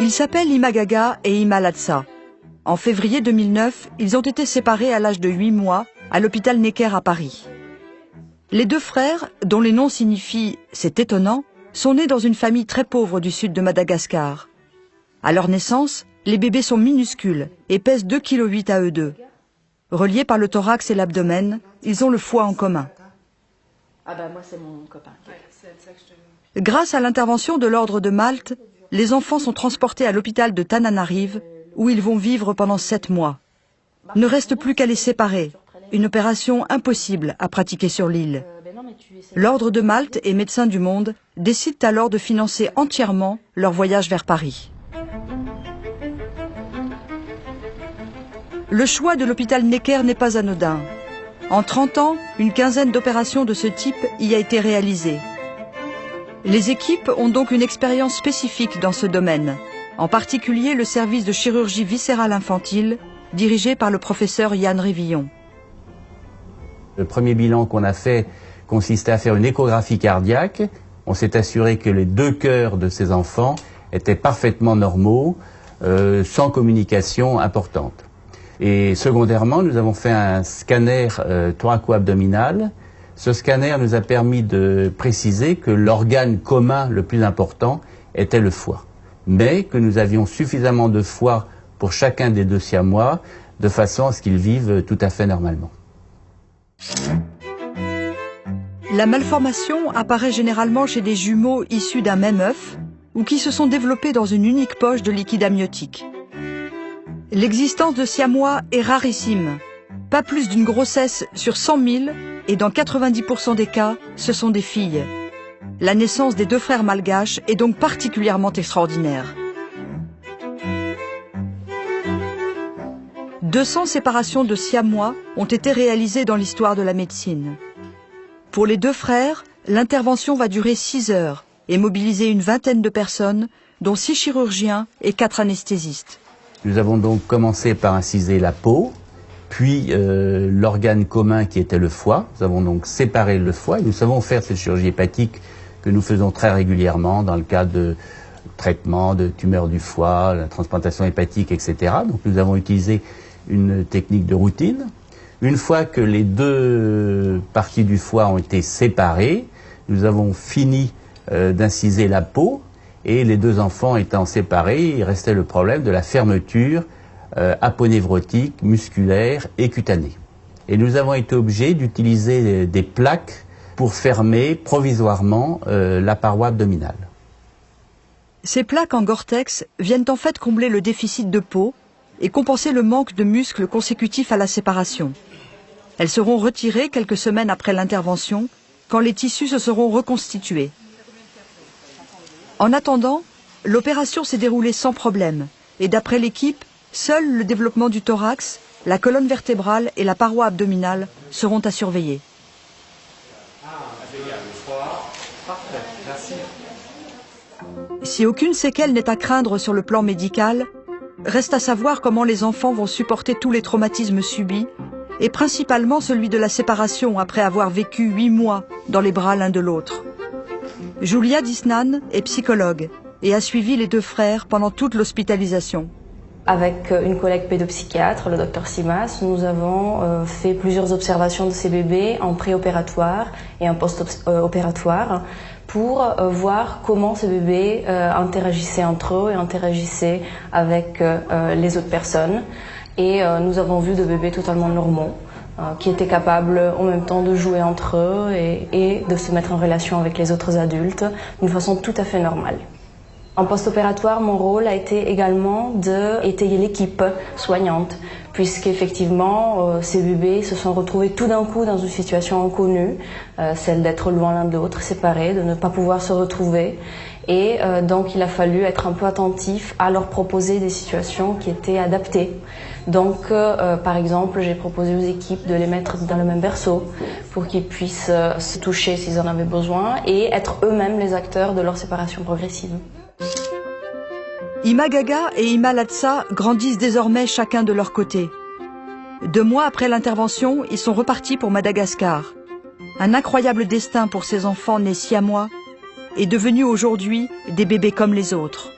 Ils s'appellent Ima Gaga et Ima Latsa. En février 2009, ils ont été séparés à l'âge de 8 mois à l'hôpital Necker à Paris. Les deux frères, dont les noms signifient « c'est étonnant », sont nés dans une famille très pauvre du sud de Madagascar. À leur naissance, les bébés sont minuscules et pèsent 2,8 kg à eux deux. Reliés par le thorax et l'abdomen, ils ont le foie en commun. Ah bah moi c'est mon copain. Grâce à l'intervention de l'Ordre de Malte, les enfants sont transportés à l'hôpital de Tananarive, où ils vont vivre pendant 7 mois. Ne reste plus qu'à les séparer, une opération impossible à pratiquer sur l'île. L'Ordre de Malte et Médecins du Monde décident alors de financer entièrement leur voyage vers Paris. Le choix de l'hôpital Necker n'est pas anodin. En 30 ans, une quinzaine d'opérations de ce type y a été réalisée. Les équipes ont donc une expérience spécifique dans ce domaine, en particulier le service de chirurgie viscérale infantile, dirigé par le professeur Yann Révillon. Le premier bilan qu'on a fait consistait à faire une échographie cardiaque. On s'est assuré que les 2 cœurs de ces enfants étaient parfaitement normaux, sans communication importante. Et secondairement, nous avons fait un scanner thoraco-abdominal. Ce scanner nous a permis de préciser que l'organe commun le plus important était le foie, mais que nous avions suffisamment de foie pour chacun des 2 siamois, de façon à ce qu'ils vivent tout à fait normalement. La malformation apparaît généralement chez des jumeaux issus d'un même œuf ou qui se sont développés dans une unique poche de liquide amniotique. L'existence de siamois est rarissime. Pas plus d'une grossesse sur 100 000 et dans 90% des cas, ce sont des filles. La naissance des 2 frères malgaches est donc particulièrement extraordinaire. 200 séparations de siamois ont été réalisées dans l'histoire de la médecine. Pour les 2 frères, l'intervention va durer 6 heures et mobiliser une vingtaine de personnes, dont 6 chirurgiens et 4 anesthésistes. Nous avons donc commencé par inciser la peau, puis l'organe commun qui était le foie. Nous avons donc séparé le foie et nous savons faire cette chirurgie hépatique que nous faisons très régulièrement dans le cadre de traitement de tumeurs du foie, la transplantation hépatique, etc. Donc nous avons utilisé une technique de routine. Une fois que les 2 parties du foie ont été séparées, nous avons fini d'inciser la peau et les 2 enfants étant séparés, il restait le problème de la fermeture aponévrotique, musculaire et cutanée. Et nous avons été obligés d'utiliser des plaques pour fermer provisoirement la paroi abdominale. Ces plaques en Gore-Tex viennent en fait combler le déficit de peau et compenser le manque de muscles consécutif à la séparation. Elles seront retirées quelques semaines après l'intervention, quand les tissus se seront reconstitués. En attendant, l'opération s'est déroulée sans problème, et d'après l'équipe, seul le développement du thorax, la colonne vertébrale et la paroi abdominale seront à surveiller. Si aucune séquelle n'est à craindre sur le plan médical, reste à savoir comment les enfants vont supporter tous les traumatismes subis, et principalement celui de la séparation après avoir vécu 8 mois dans les bras l'un de l'autre. Julia Disnan est psychologue et a suivi les 2 frères pendant toute l'hospitalisation. Avec une collègue pédopsychiatre, le docteur Simas, nous avons fait plusieurs observations de ces bébés en préopératoire et en post-opératoire pour voir comment ces bébés interagissaient entre eux et interagissaient avec les autres personnes. Et nous avons vu de bébés totalement normaux qui étaient capables en même temps de jouer entre eux et de se mettre en relation avec les autres adultes d'une façon tout à fait normale. En post-opératoire, mon rôle a été également d'étayer l'équipe soignante, puisqu'effectivement, ces bébés se sont retrouvés tout d'un coup dans une situation inconnue, celle d'être loin l'un de l'autre, séparés, de ne pas pouvoir se retrouver. Et donc, il a fallu être un peu attentif à leur proposer des situations qui étaient adaptées. Donc, par exemple, j'ai proposé aux équipes de les mettre dans le même berceau pour qu'ils puissent se toucher s'ils en avaient besoin et être eux-mêmes les acteurs de leur séparation progressive. Ima Gaga et Ima Latsa grandissent désormais chacun de leur côté. 2 mois après l'intervention, ils sont repartis pour Madagascar. Un incroyable destin pour ces enfants nés siamois et devenus aujourd'hui des bébés comme les autres.